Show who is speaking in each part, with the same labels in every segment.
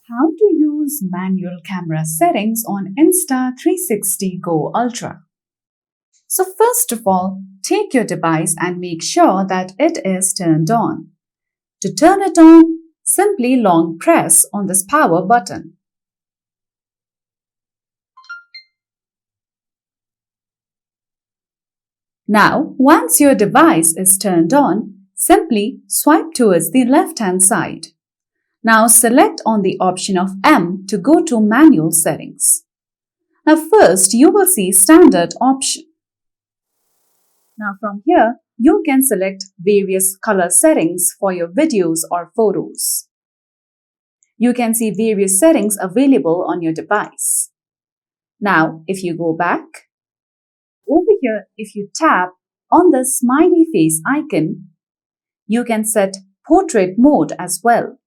Speaker 1: How to use manual camera settings on Insta360 Go Ultra. So first of all, take your device and make sure that it is turned on. To turn it on, simply long press on this power button. Now, once your device is turned on, simply swipe towards the left-hand side. Now select on the option of M to go to manual settings. Now first you will see standard option. Now from here you can select various color settings for your videos or photos. You can see various settings available on your device. Now if you go back, over here if you tap on the smiley face icon, you can set portrait mode as well.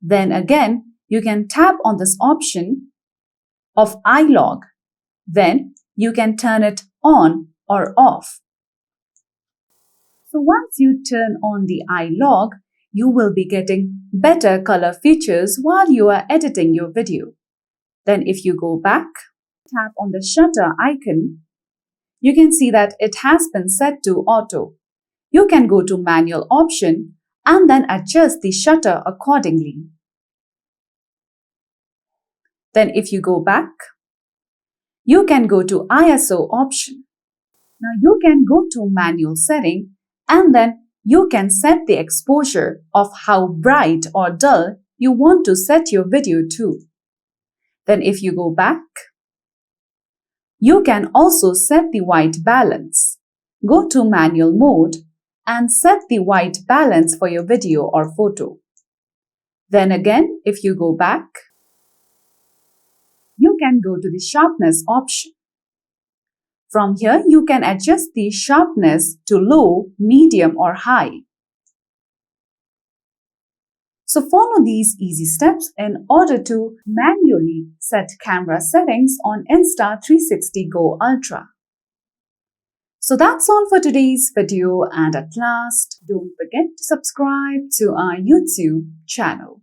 Speaker 1: Then again, you can tap on this option of eye log. Then you can turn it on or off. So once you turn on the eye log, you will be getting better color features while you are editing your video. Then if you go back, tap on the shutter icon, you can see that it has been set to auto. You can go to manual option and then adjust the shutter accordingly. Then if you go back, you can go to ISO option. Now you can go to manual setting and then you can set the exposure of how bright or dull you want to set your video to. Then if you go back, you can also set the white balance. Go to manual mode and set the white balance for your video or photo. Then again, if you go back, you can go to the sharpness option. From here, you can adjust the sharpness to low, medium or high. So follow these easy steps in order to manually set camera settings on Insta360 Go Ultra. So that's all for today's video, and at last, don't forget to subscribe to our YouTube channel.